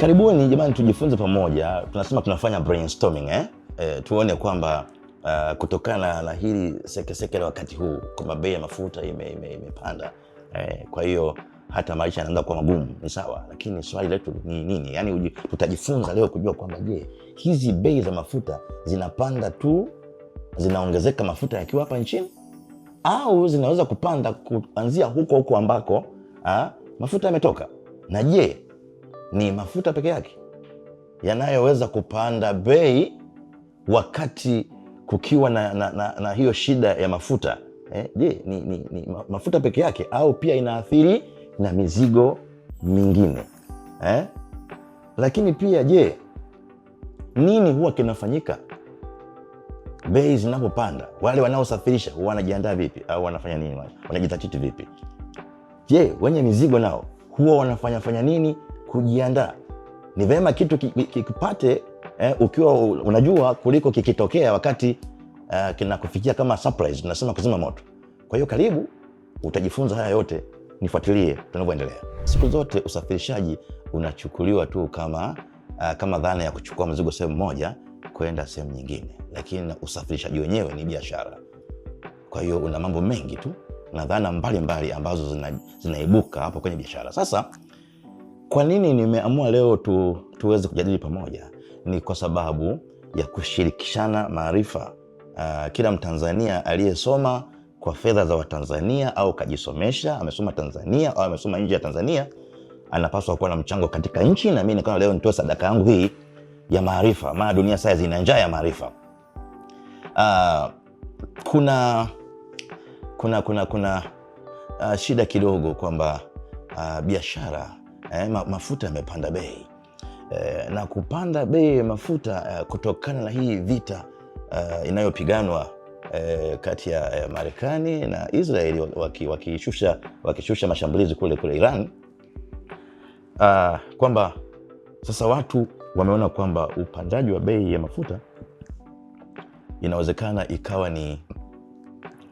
Karibuni jamani, tujifunze pamoja. Tunasema tunafanya brainstorming tuone kwamba kutokana na hili sekeseke la wakati huu kwamba bei ya mafuta imepanda. Kwa hiyo hata maisha yanaanza kuwa magumu, ni sawa, lakini swali letu ni nini? Yaani tutajifunza leo kujua kwamba je, hizi bei za mafuta zinapanda tu, zinaongezeka mafuta yakiwa hapa nchini, au zinaweza kupanda kuanzia huko ambako mafuta yametoka? Na je, ni mafuta peke yake yanayoweza kupanda bei wakati kukiwa na hiyo shida ya mafuta? Je, ni mafuta peke yake au pia inaathiri na mizigo mingine? Lakini pia je, nini huwa kinafanyika bei zinapopanda? Wale wanaosafirisha huwa wanajiandaa vipi au wanafanya nini? Wanajitatiti vipi? Je, wenye mizigo nao huwa wanafanya nini kujiandaa? Ni vema kitu kikipate ukiwa unajua kuliko kikitokea wakati kinakufikia kama surprise, tunasema kuzima moto. Kwa hiyo karibu utajifunza haya yote, nifuatilie tunavyoendelea. Siku zote usafirishaji unachukuliwa tu kama dhana ya kuchukua mzigo sehemu moja kwenda sehemu nyingine, lakini usafirishaji wenyewe ni biashara. Kwa hiyo una mambo mengi tu na dhana mbalimbali ambazo zinaibuka hapo kwenye biashara. Sasa kwa nini nimeamua leo tuweze kujadili pamoja? Ni kwa sababu ya kushirikishana maarifa. Kila Mtanzania aliyesoma kwa fedha za Watanzania au kajisomesha, amesoma Tanzania au amesoma nje ya Tanzania, anapaswa kuwa na mchango katika nchi, na mimi nikaona leo nitoe sadaka yangu hii ya maarifa, maana dunia sasa ina njaa ya maarifa. Kuna shida kidogo kwamba biashara mafuta yamepanda bei, na kupanda bei ya mafuta kutokana na hii vita inayopiganwa kati ya Marekani na Israeli wakishusha mashambulizi kule Iran, kwamba sasa watu wameona kwamba upandaji wa bei ya mafuta inawezekana ikawa ni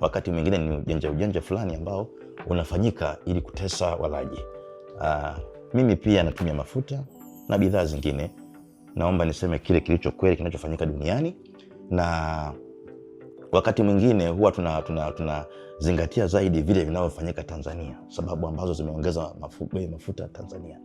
wakati mwingine ni ujanja fulani ambao unafanyika ili kutesa walaji. Mimi pia natumia mafuta na bidhaa zingine. Naomba niseme kile kilicho kweli kinachofanyika duniani, na wakati mwingine huwa tunazingatia zaidi vile vinavyofanyika Tanzania, sababu ambazo zimeongeza bei ya mafuta Tanzania.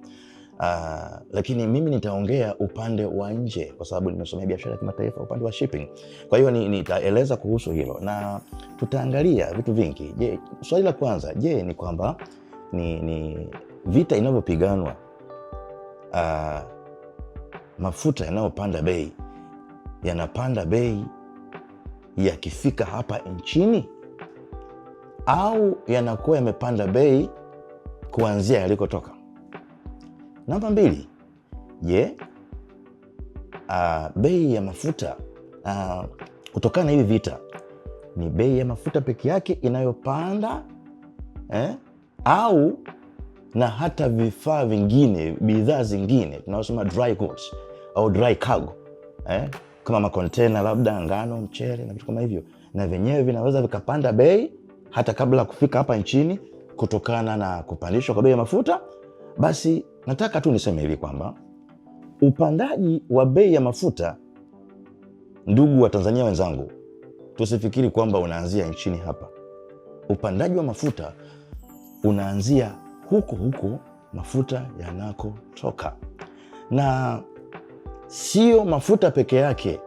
Lakini mimi nitaongea upande wa nje kwa sababu nimesomea biashara ya kimataifa, upande wa shipping. Kwa hiyo nitaeleza kuhusu hilo na tutaangalia vitu vingi. Je, swali la kwanza, je, ni kwamba ni vita inavyopiganwa, mafuta yanayopanda bei yanapanda bei yakifika hapa nchini, au yanakuwa yamepanda bei kuanzia yalikotoka? Namba 2, je, bei ya mafuta kutokana na hivi vita ni bei ya mafuta peke yake inayopanda au na hata vifaa vingine, bidhaa zingine tunasema dry goods au dry cargo kama makontena, labda ngano, mchele na vitu kama hivyo, na vyenyewe vinaweza vikapanda bei hata kabla kufika hapa nchini kutokana na kupandishwa kwa bei ya mafuta? Basi nataka tu niseme hivi kwamba upandaji wa bei ya mafuta, ndugu wa Tanzania wenzangu, tusifikiri kwamba unaanzia nchini hapa. Upandaji wa mafuta unaanzia huko mafuta yanakotoka, na sio mafuta peke yake.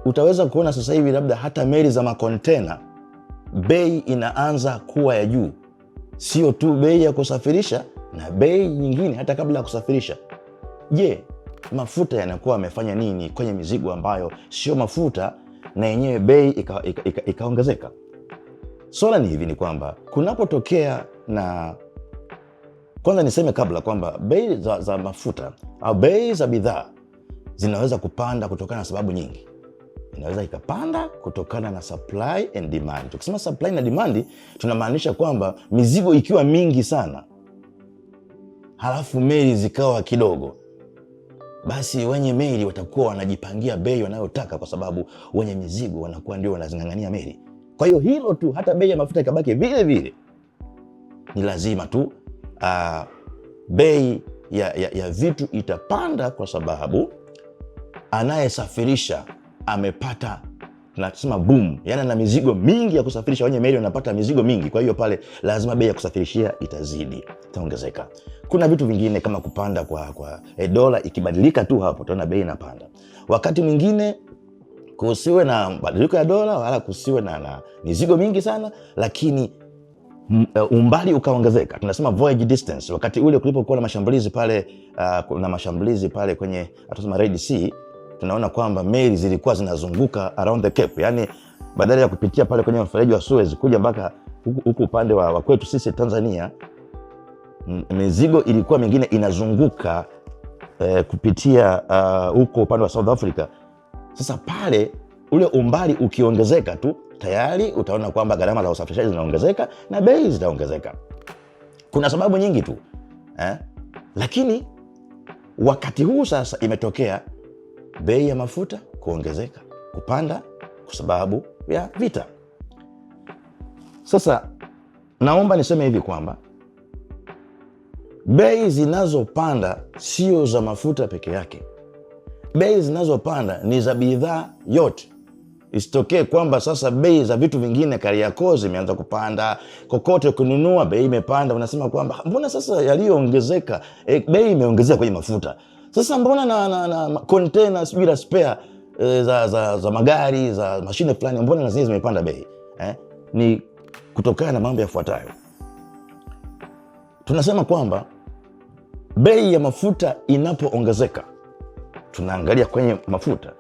Utaweza kuona sasa hivi labda hata meli za makontena bei inaanza kuwa ya juu, sio tu bei ya kusafirisha na bei nyingine hata kabla ya kusafirisha. Je, mafuta yanakuwa yamefanya nini kwenye mizigo ambayo sio mafuta na yenyewe bei ikaongezeka? Swala ni hivi, ni kwamba kunapotokea na kwanza niseme kabla kwamba bei za mafuta au bei za bidhaa zinaweza kupanda kutokana na sababu nyingi. Inaweza ikapanda kutokana na supply and demand. Tukisema supply na demand, tunamaanisha kwamba mizigo ikiwa mingi sana halafu meli zikawa kidogo, basi wenye meli watakuwa wanajipangia bei wanayotaka, kwa sababu wenye mizigo wanakuwa ndio wanazingangania meli. Kwa hiyo hilo tu, hata bei ya mafuta ikabaki vile vile, ni lazima tu bei ya vitu itapanda kwa sababu anayesafirisha amepata, tunasema boom, yani na mizigo mingi ya kusafirisha, wenye meli wanapata mizigo mingi, kwa hiyo pale lazima bei ya kusafirishia itazidi, itaongezeka. Kuna vitu vingine kama kupanda kwa dola ikibadilika tu hapo tunaona bei inapanda. Wakati mwingine kusiwe na badiliko ya dola wala kusiwe na mizigo mingi sana, lakini umbali ukaongezeka, tunasema voyage distance. Wakati ule kulipokuwa na mashambulizi pale kwenye atusema Red Sea, tunaona kwamba meli zilikuwa zinazunguka around the Cape, yani badala ya kupitia pale kwenye mfereji wa Suez kuja mpaka huku upande wa kwetu sisi Tanzania, mizigo ilikuwa mingine inazunguka kupitia huko upande wa South Africa. Sasa pale ule umbali ukiongezeka tu tayari utaona kwamba gharama za usafirishaji zinaongezeka na bei zitaongezeka. Kuna sababu nyingi tu lakini wakati huu sasa imetokea bei ya mafuta kuongezeka, kupanda kwa sababu ya vita. Sasa naomba niseme hivi kwamba bei zinazopanda sio za mafuta peke yake. Bei zinazopanda ni za bidhaa yote. Isitokee kwamba sasa bei za vitu vingine Kariakoo zimeanza kupanda, kokote kununua bei imepanda, unasema kwamba mbona sasa yaliyoongezeka bei imeongezeka kwenye mafuta. Sasa mbona na container sijui la spare za magari za mashine fulani mbona na zenyewe zimepanda bei? Ni kutokana na mambo yafuatayo. Tunasema kwamba bei ya mafuta inapoongezeka, tunaangalia kwenye mafuta.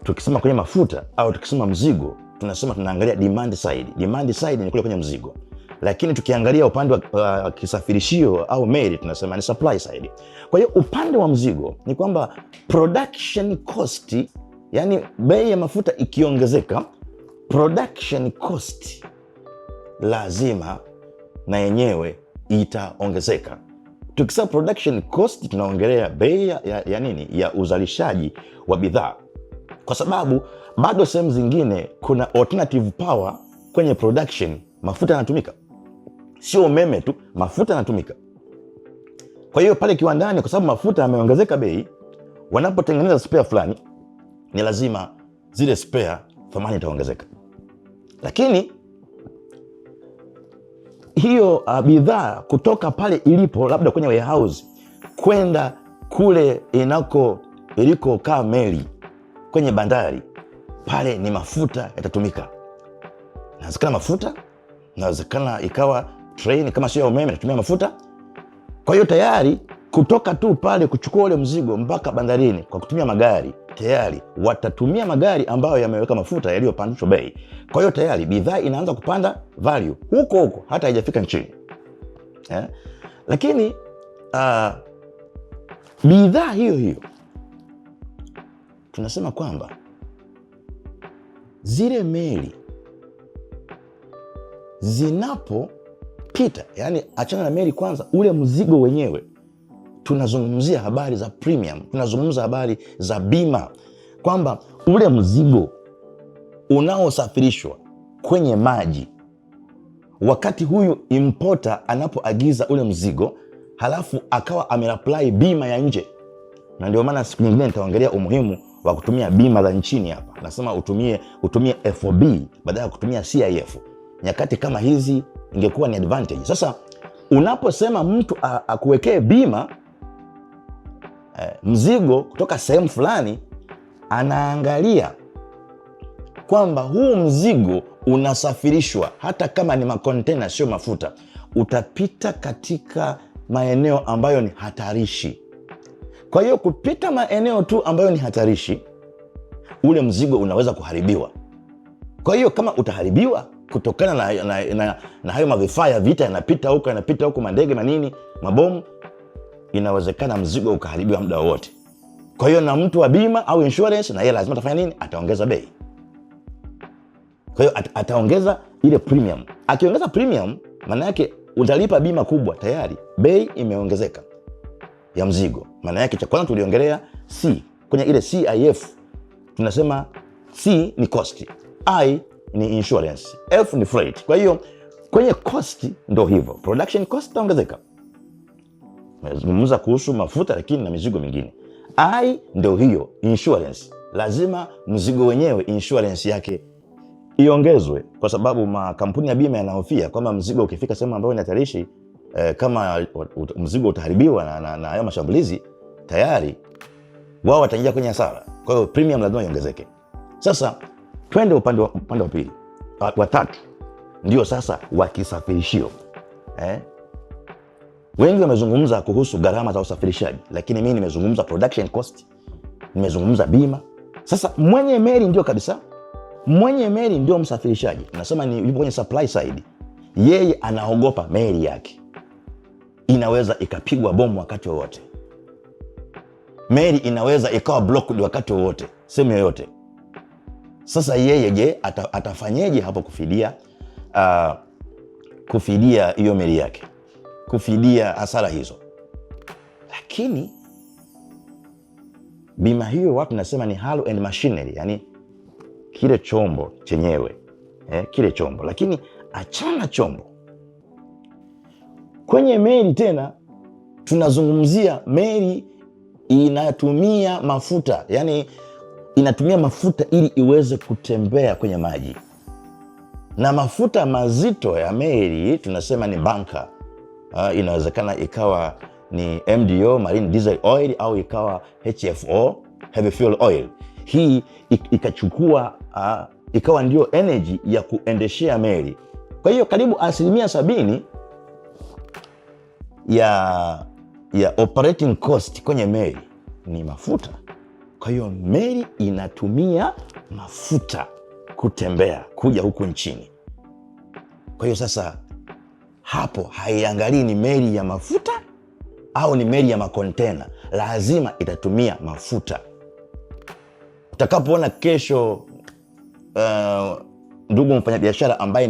Tukisema kwenye mafuta au tukisema mzigo, tunasema tunaangalia demand side. Demand side ni kule kwenye mzigo. Lakini tukiangalia upande wa kisafirishio au meli, tunasema ni supply side. Kwa hiyo upande wa mzigo ni kwamba production cost, yani bei ya mafuta ikiongezeka, production cost lazima na yenyewe itaongezeka. Tukisema production cost tunaongelea bei ya nini? Ya uzalishaji wa bidhaa. Kwa sababu bado sehemu zingine kuna alternative power kwenye production, mafuta yanatumika. Sio umeme tu, mafuta yanatumika. Kwa hiyo pale kiwandani, kwa sababu mafuta yameongezeka bei, wanapotengeneza spare fulani, ni lazima zile spare thamani itaongezeka. Lakini hiyo bidhaa kutoka pale ilipo labda kwenye warehouse kwenda kule ilikokaa meli kwenye bandari, pale ni mafuta yatatumika. Inawezekana mafuta, inawezekana ikawa train kama sio umeme inatumia mafuta. Kwa hiyo tayari kutoka tu pale kuchukua ule mzigo mpaka bandarini kwa kutumia magari, tayari watatumia magari ambayo yameweka mafuta yaliyopandishwa bei. Kwa hiyo tayari bidhaa inaanza kupanda value huko hata haijafika nchini. Lakini bidhaa hiyo tunasema kwamba zile meli zinapopita, yani achana na meli kwanza, ule mzigo wenyewe, tunazungumzia habari za premium, tunazungumza habari za bima, kwamba ule mzigo unaosafirishwa kwenye maji, wakati huyu importer anapoagiza ule mzigo, halafu akawa ameapply bima ya nje. Na ndio maana siku nyingine nitaongelea umuhimu wa kutumia bima za nchini hapa. Nasema utumie FOB badala ya kutumia CIF. Nyakati kama hizi ingekuwa ni advantage. Sasa unaposema mtu akuwekee bima mzigo kutoka sehemu fulani, anaangalia kwamba huu mzigo unasafirishwa, hata kama ni makontena sio mafuta, utapita katika maeneo ambayo ni hatarishi. Kwa hiyo kupita maeneo tu ambayo ni hatarishi, ule mzigo unaweza kuharibiwa. Kwa hiyo kama utaharibiwa kutokana na hayo mavifaa ya vita yanapita huko, mandege manini, mabomu, inawezekana mzigo ukaharibiwa muda wowote. Kwa hiyo na mtu wa bima au insurance, na yeye lazima atafanya nini? Ataongeza bei. Kwa hiyo ataongeza ile premium. Akiongeza premium, maana yake utalipa bima kubwa, tayari bei imeongezeka ya mzigo. Maana yake cha kwanza tuliongelea C, kwenye ile CIF tunasema C ni cost, I ni insurance, F ni freight. Kwa hiyo kwenye cost ndo hivyo, production cost itaongezeka, Nazungumza kuhusu mafuta lakini na mizigo mingine. I ndio hiyo insurance. Lazima mzigo wenyewe insurance yake iongezwe, kwa sababu makampuni ya bima yanahofia kwamba mzigo ukifika sehemu ambayo ni hatarishi, kama mzigo utaharibiwa na hayo mashambulizi, tayari wao wataingia kwenye hasara. Kwa hiyo premium lazima iongezeke. Sasa twende upande wa pili, wa tatu, ndio sasa wa kisafirishio. Wengi wamezungumza kuhusu gharama za usafirishaji, lakini mimi nimezungumza production cost, nimezungumza bima. Sasa mwenye meli ndio kabisa, mwenye meli ndio msafirishaji. Nasema ni yupo kwenye supply side. Yeye anaogopa meli yake inaweza ikapigwa bomu wakati wowote. Meli inaweza ikawa blocked wakati wowote, sehemu yoyote. Sasa yeye je, atafanyeje hapo kufidia hiyo meli yake, kufidia hasara hizo? Lakini bima hiyo watu nasema ni hull and machinery, yani kile chombo chenyewe, kile chombo. Lakini achana chombo, kwenye meli tena tunazungumzia meli inatumia mafuta, yani inatumia mafuta ili iweze kutembea kwenye maji, na mafuta mazito ya meli tunasema ni bunker. Inawezekana ikawa ni MDO, marine diesel oil, au ikawa HFO, heavy fuel oil. Hii ikachukua ikawa ndio energy ya kuendeshea meli. Kwa hiyo karibu 70% ya operating cost kwenye meli ni mafuta. Kwa hiyo meli inatumia mafuta kutembea kuja huku nchini. Kwa hiyo sasa hapo haiangalii ni meli ya mafuta au ni meli ya makontena, lazima itatumia mafuta. Utakapoona kesho ndugu mfanyabiashara ambaye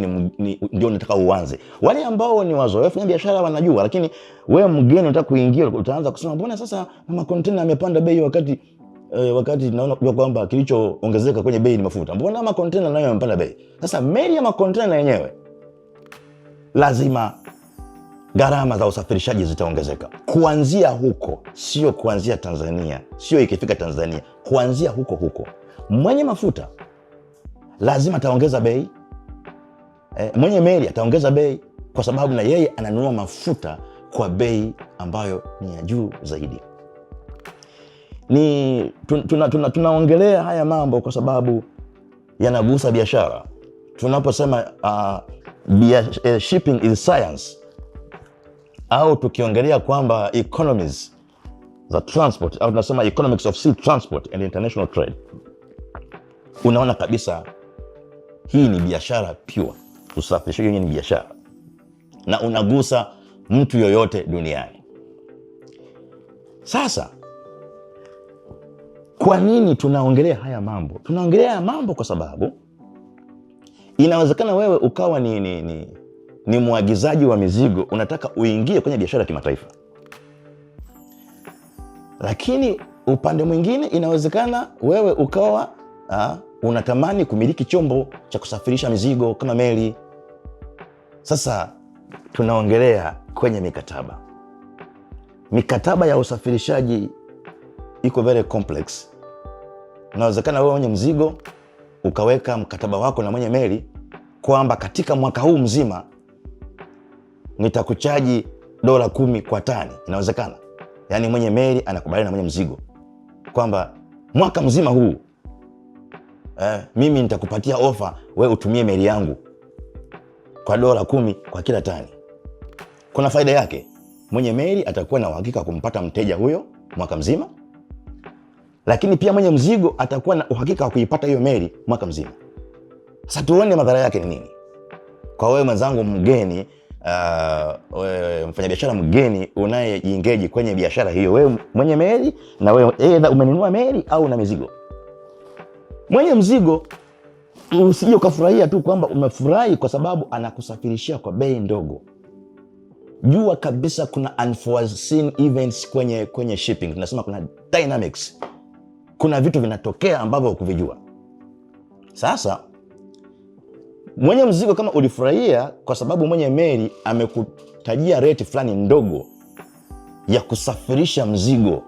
ndio unataka uanze, wale ambao ni wazoefu na biashara wanajua, lakini wewe mgeni unataka kuingia, utaanza kusema mbona sasa makontena yamepanda bei wakati naona kwamba kilichoongezeka kwenye bei ni mafuta. Mbona makontena nayo yamepanda bei? Sasa meli ya makontena yenyewe lazima gharama za usafirishaji zitaongezeka. Kuanzia huko, sio kuanzia Tanzania, sio ikifika Tanzania, kuanzia huko. Mwenye mafuta lazima ataongeza bei, mwenye meli ataongeza bei, kwa sababu na yeye ananunua mafuta kwa bei ambayo ni ya juu zaidi. Tunaongelea haya mambo kwa sababu yanagusa biashara. Tunaposema shipping is science, au tukiongelea kwamba economies za transport, au tunasema economics of sea transport and international trade, unaona kabisa hii ni biashara pure. Usafirishaji ni biashara na unagusa mtu yoyote duniani. Sasa kwa nini tunaongelea haya mambo? Tunaongelea haya mambo kwa sababu inawezekana wewe ukawa ni mwagizaji wa mizigo, unataka uingie kwenye biashara ya kimataifa. Lakini upande mwingine inawezekana wewe ukawa unatamani kumiliki chombo cha kusafirisha mizigo kama meli. Sasa tunaongelea kwenye mikataba. Mikataba ya usafirishaji iko very complex. Inawezekana wewe mwenye mzigo ukaweka mkataba wako na mwenye meli kwamba katika mwaka huu mzima nitakuchaji $10 kwa tani. Inawezekana. Yaani mwenye meli anakubaliana na mwenye mzigo kwamba mwaka mzima huu mimi nitakupatia ofa wewe utumie meli yangu kwa $10 kwa kila tani. Kuna faida yake. Mwenye meli atakuwa na uhakika kumpata mteja huyo mwaka mzima, lakini pia mwenye mzigo atakuwa na uhakika wa kuipata hiyo meli mwaka mzima. Sasa tuone madhara yake ni nini kwa wewe mwenzangu mgeni, mfanyabiashara mgeni unayejiengage kwenye biashara hiyo, wewe mwenye meli na wewe aidha umenunua meli au na mizigo. Mwenye mzigo usije ukafurahia tu kwamba umefurahi kwa sababu anakusafirishia kwa bei ndogo. Jua kabisa kuna unforeseen events kwenye shipping. Tunasema kuna dynamics. Kuna vitu vinatokea ambavyo hukuvijua. Sasa mwenye mzigo kama ulifurahia kwa sababu mwenye meli amekutajia rate fulani ndogo, ya kusafirisha mzigo.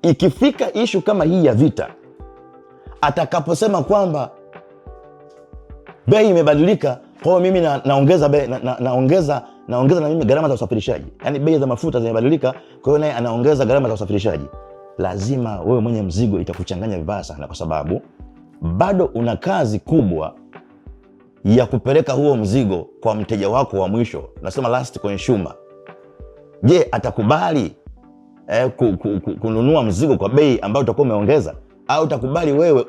Ikifika ishu kama hii ya vita, atakaposema kwamba bei imebadilika, kwa hiyo mimi naongeza bei, naongeza na mimi gharama za usafirishaji. Yaani bei za mafuta zimebadilika, kwa hiyo naye anaongeza gharama za usafirishaji. Lazima wewe mwenye mzigo itakuchanganya vibaya sana, kwa sababu bado una kazi kubwa ya kupeleka huo mzigo kwa mteja wako wa mwisho. Nasema last consumer. Je, atakubali kununua mzigo kwa bei ambayo utakuwa umeongeza, au utakubali wewe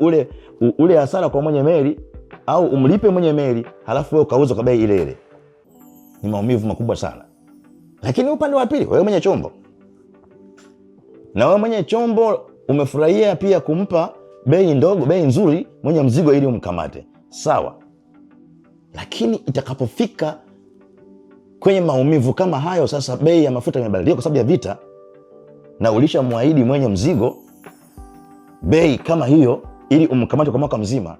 ule hasara kwa mwenye meli, au umlipe mwenye meli halafu wewe ukauza kwa bei ile ile? Ni maumivu makubwa sana. Lakini upande wa pili, wewe mwenye chombo, na wewe mwenye chombo umefurahia pia kumpa bei ndogo, bei nzuri mwenye mzigo ili umkamate, sawa. Lakini itakapofika kwenye maumivu kama hayo, sasa bei ya mafuta imebadilika kwa sababu ya vita, na ulishamwahidi mwenye mzigo bei kama hiyo ili umkamate kwa mwaka mzima,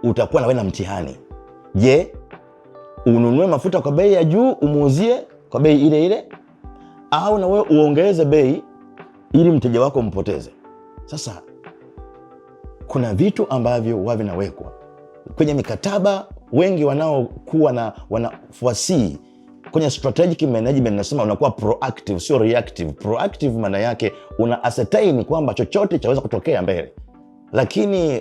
utakuwa na wewe na mtihani. Je, ununue mafuta kwa bei ya juu umuuzie kwa bei ile ile, au na wewe uongeze bei ili mteja wako mpoteze? Sasa kuna vitu ambavyo vinawekwa kwenye mikataba. Wengi wanaokuwa wanafuasi kwenye strategic management, nasema unakuwa proactive, sio reactive. Proactive maana yake una ascertain kwamba chochote chaweza kutokea mbele, lakini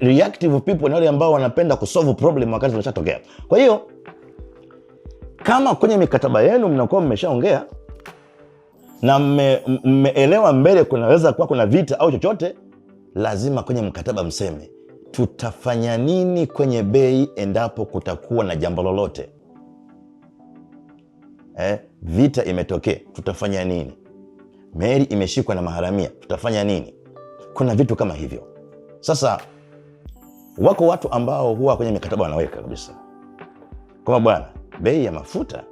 reactive people ni wale ambao wanapenda kusolve problem wakati zinatokea. Kwa hiyo kama kwenye mikataba yenu mnakuwa mmeshaongea na mmeelewa mbele kunaweza kuwa kuna vita au chochote, lazima kwenye mkataba mseme tutafanya nini kwenye bei endapo kutakuwa na jambo lolote. Vita imetokea, tutafanya nini? Meli imeshikwa na maharamia, tutafanya nini? Kuna vitu kama hivyo. Sasa wako watu ambao huwa kwenye mikataba wanaweka kabisa kama, bwana, bei ya mafuta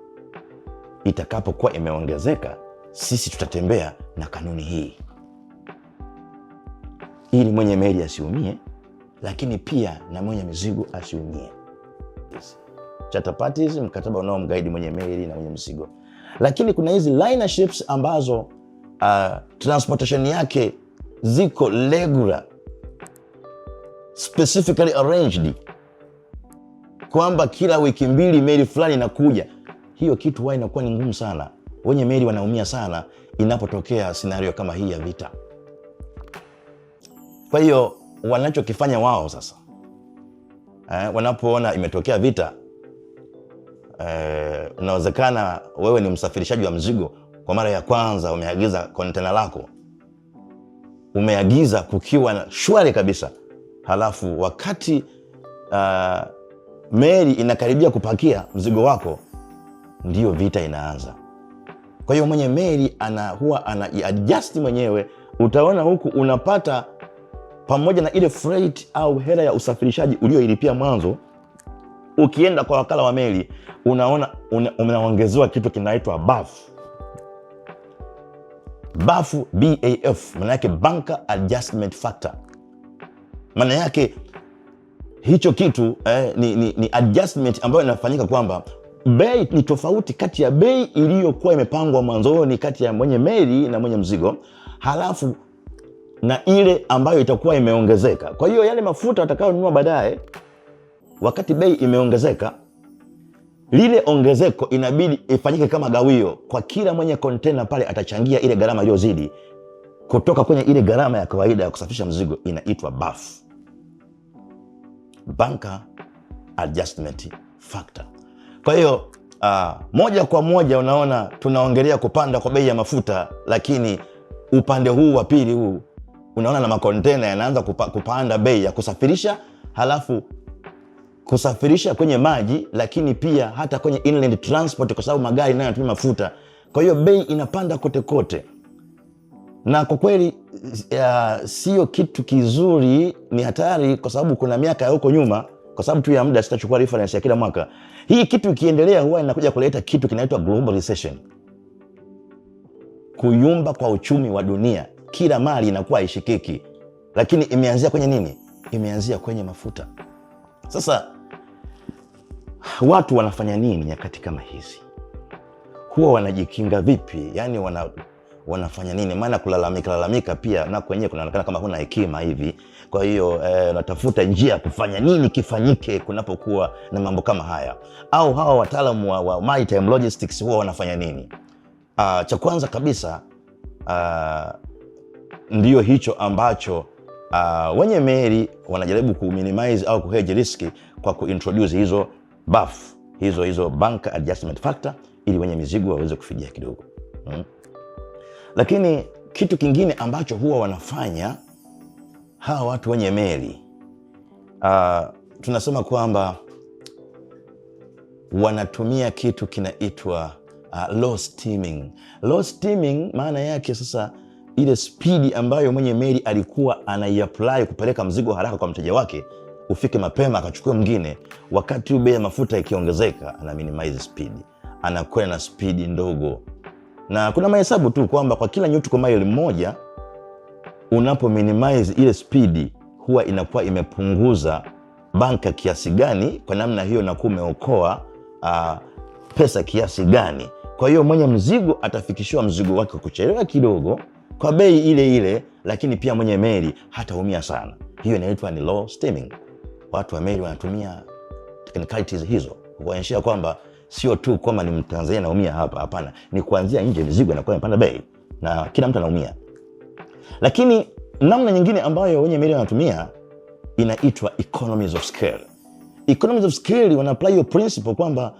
itakapokuwa imeongezeka, sisi tutatembea na kanuni hii ili mwenye meli asiumie, lakini pia na mwenye mizigo asiumie. Charter parties, mkataba unaomguide mwenye meli na mwenye mzigo. Lakini kuna hizi liner ships ambazo transportation yake ziko regular, specifically arranged, kwamba kila wiki mbili meli fulani inakuja. Hiyo kitu huwa inakuwa ni ngumu sana. Wenye meli wanaumia sana inapotokea scenario kama hii ya vita. Kwa hiyo wanachokifanya wao sasa, wanapoona imetokea vita, inawezekana wewe ni msafirishaji wa mzigo, kwa mara ya kwanza umeagiza kontena lako, umeagiza kukiwa na shwari kabisa, halafu wakati meli inakaribia kupakia mzigo wako, ndio vita inaanza. Kwa hiyo mwenye meli huwa ana-adjust mwenyewe. Utaona huku unapata, pamoja na ile freight au hela ya usafirishaji ulioilipia mwanzo, ukienda kwa wakala wa meli unaona unaongezewa kitu kinaitwa BAF. BAF, maana yake Bunker Adjustment Factor. Maana yake hicho kitu ni adjustment ambayo inafanyika kwamba bei ni tofauti kati ya bei iliyokuwa imepangwa mwanzoni kati ya mwenye meli na mwenye mzigo, halafu na ile ambayo itakuwa imeongezeka. Kwa hiyo yale mafuta watakayonunua baadaye, wakati bei imeongezeka, lile ongezeko inabidi ifanyike kama gawio kwa kila mwenye kontena pale, atachangia ile gharama iliyozidi kutoka kwenye ile gharama ya kawaida ya kusafirisha mzigo, inaitwa BAF, Bunker Adjustment Factor. Kwa hiyo moja kwa moja unaona tunaongelea kupanda kwa bei ya mafuta, lakini upande huu wa pili huu unaona na makontena yanaanza kupanda bei ya kusafirisha, halafu kusafirisha kwenye maji, lakini pia hata kwenye inland transport, kwa sababu magari nayo yanatumia mafuta. Kwa hiyo bei inapanda kote kote, na kwa kweli sio kitu kizuri, ni hatari, kwa sababu kuna miaka ya huko nyuma, kwa sababu tu ya muda sitachukua reference ya kila mwaka, hii kitu ikiendelea huwa inakuja kuleta kitu kinaitwa global recession, kuyumba kwa uchumi wa dunia. Kila mali inakuwa haishikiki, lakini imeanzia kwenye nini? Imeanzia kwenye mafuta. Sasa watu wanafanya nini nyakati kama hizi? huwa wanajikinga vipi? Yani wanafanya nini? Maana kulalamika pia na kwenyewe kunaonekana kama kuna hekima hivi. Kwa hiyo natafuta njia ya kufanya nini kifanyike kunapokuwa na mambo kama haya. Au hawa wataalamu wa maritime logistics huwa wanafanya nini? Cha kwanza kabisa ndio hicho ambacho wenye meli wanajaribu kuminimize au kuhedge riski kwa kuintroduce hizo BAF, hizo bunker adjustment factor, ili wenye mizigo waweze kufidia kidogo. Lakini kitu kingine ambacho huwa wanafanya hawa watu wenye meli, tunasema kwamba wanatumia kitu kinaitwa low steaming. Low steaming maana yake sasa ile spidi ambayo mwenye meli alikuwa anaiapply kupeleka mzigo haraka kwa mteja wake ufike mapema akachukua mwingine, wakati bei ya mafuta ikiongezeka ana minimize speed, anakwenda na spidi ndogo. Na kuna mahesabu tu kwamba kwa kila nautical mile moja unapo minimize ile speed huwa inakuwa imepunguza banka kiasi gani. Kwa namna hiyo nakuwa umeokoa pesa kiasi gani. Kwa hiyo mwenye mzigo atafikishiwa mzigo wake kuchelewa kidogo kwa bei ile ile, lakini pia mwenye meli hataumia sana. Hiyo inaitwa ni low steaming. Watu wa meli wanatumia technicalities hizo kuonyesha kwamba sio tu kama ni Mtanzania anaumia hapa, hapana, ni kuanzia nje mizigo inakuwa imepanda bei na kila mtu anaumia. Lakini namna nyingine ambayo wenye meli wanatumia inaitwa economies of scale. Economies of scale wana apply your principle kwamba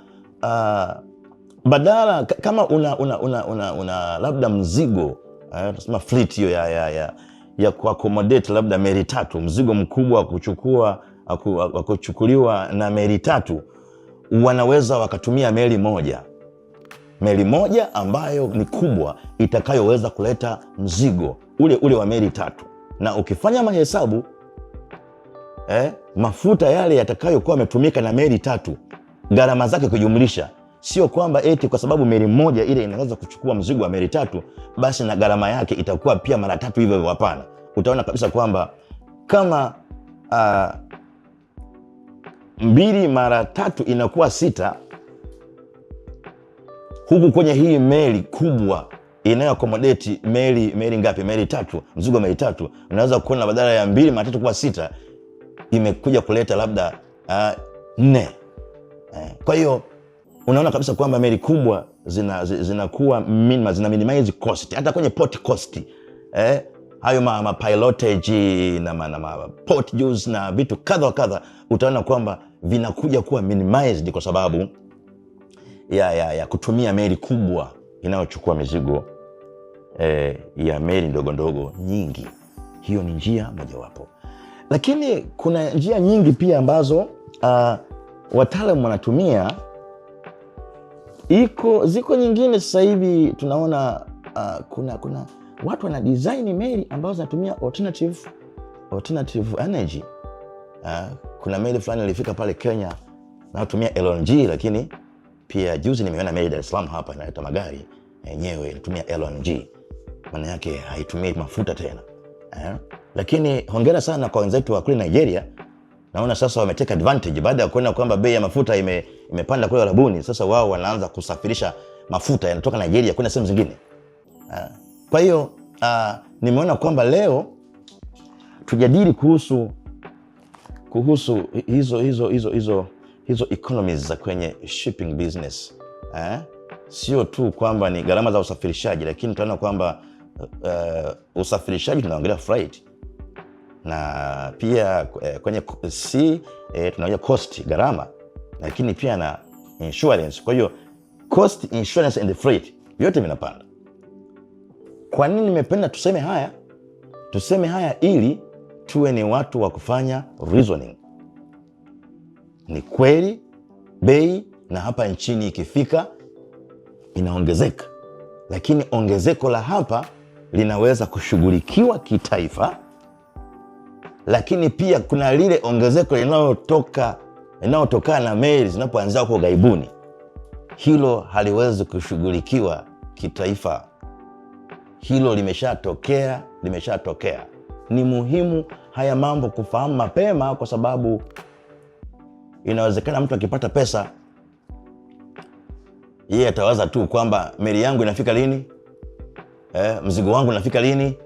badala kama una labda mzigo tunasema fleet hiyo ya kuaccommodate labda meli 3, mzigo mkubwa kuchukuliwa na meli 3, wanaweza wakatumia meli moja ambayo ni kubwa itakayoweza kuleta mzigo ule wa meli 3. Na ukifanya mahesabu mafuta yale yatakayokuwa yametumika na meli 3, gharama zake kujumlisha, sio kwamba eti kwa sababu meli moja ile inaweza kuchukua mzigo wa meli 3 basi na gharama yake itakuwa pia mara 3 hivyo. Hapana, utaona kabisa kwamba kama 2 mara 3 inakuwa 6, huku kwenye hii meli kubwa inayo accommodate meli ngapi? Meli 3, mzigo meli 3, unaweza kuona badala ya 2 mara 3 kuwa 6 imekuja kuleta labda 4. Kwa hiyo unaona kabisa kwamba meli kubwa zinakuwa zina minimize cost, hata kwenye port cost. Hayo pilotage na port dues na vitu kadha kadha, utaona kwamba vinakuja kuwa minimized kwa sababu ya kutumia meli kubwa inayochukua mizigo ya meli ndogo ndogo nyingi. Hiyo ni njia mojawapo, lakini kuna njia nyingi pia ambazo wataalamu wanatumia. Ziko nyingine sasa hivi tunaona kuna watu wana design meli ambazo zinatumia alternative energy. Kuna meli fulani ilifika pale Kenya na kutumia LNG, lakini pia juzi nimeona meli Dar es Salaam hapa inaleta magari yenyewe inatumia LNG. Maana yake haitumii mafuta tena. Lakini hongera sana kwa wenzetu wa kule Nigeria. Naona sasa wameteka advantage baada ya kuona kwamba bei ya mafuta imepanda kule Arabuni. Sasa wao wanaanza kusafirisha mafuta yanatoka Nigeria kwenda sehemu zingine. Kwa hiyo nimeona kwamba leo tujadili kuhusu hizo economies za kwenye shipping business. Sio tu kwamba ni gharama za usafirishaji, lakini tunaona kwamba usafirishaji tunaongelea freight, na pia kwenye sea tunaongelea cost, gharama, lakini pia na insurance. Kwa hiyo cost, insurance and freight vyote vinapanda. Kwa nini nimependa tuseme haya? Tuseme haya ili tuwe ni watu wa kufanya reasoning. Ni kweli bei na hapa nchini ikifika inaongezeka, lakini ongezeko la hapa linaweza kushughulikiwa kitaifa, lakini pia kuna lile ongezeko linalotokana na meli zinapoanzia huko gaibuni. Hilo haliwezi kushughulikiwa kitaifa. Hilo limeshatokea. Ni muhimu haya mambo kufahamu mapema, kwa sababu inawezekana mtu akipata pesa Yeye atawaza tu kwamba meli yangu inafika lini, mzigo wangu unafika lini,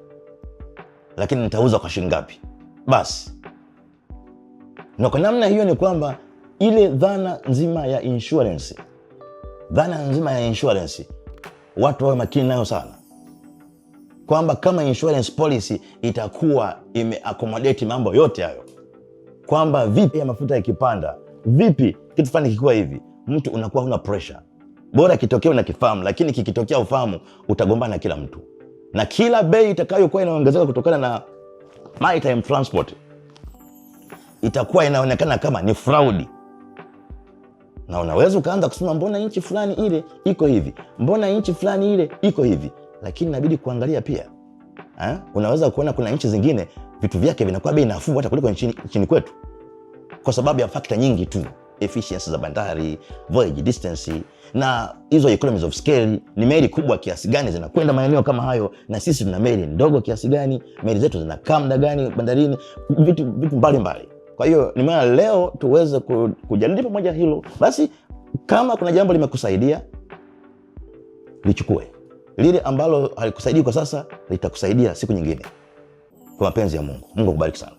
lakini nitauza kwa shilingi ngapi. Basi. Na kwa namna hiyo ni kwamba ile dhana nzima ya insurance, watu wawe makini nayo sana, kwamba kama insurance policy itakuwa imeaccommodate mambo yote hayo, kwamba vipi ya mafuta yakipanda, vipi kitu fulani kikuwa hivi, mtu unakuwa huna pressure. Bora kitokea unakifahamu, lakini kikitokea ufahamu utagombana na kila mtu, na kila bei itakayokuwa inaongezeka kutokana na maritime transport itakuwa inaonekana kama ni fraud. Na unaweza ukaanza kusema mbona nchi fulani ile iko hivi, mbona nchi fulani ile iko hivi, lakini inabidi kuangalia pia. Unaweza kuona kuna nchi zingine vitu vyake vinakuwa bei nafuu hata kuliko nchini kwetu, kwa sababu ya fakta nyingi tu, efficiency za bandari, voyage distance, na hizo economies of scale. Ni meli kubwa kiasi gani zinakwenda maeneo kama hayo, na sisi tuna meli ndogo kiasi gani, meli zetu zinakaa muda gani bandarini, vitu mbalimbali. Kwa hiyo ni maana leo tuweze kujadili pamoja hilo. Basi kama kuna jambo limekusaidia, lichukue. Lile ambalo halikusaidii kwa sasa litakusaidia siku nyingine. Kwa mapenzi ya Mungu. Mungu akubariki sana.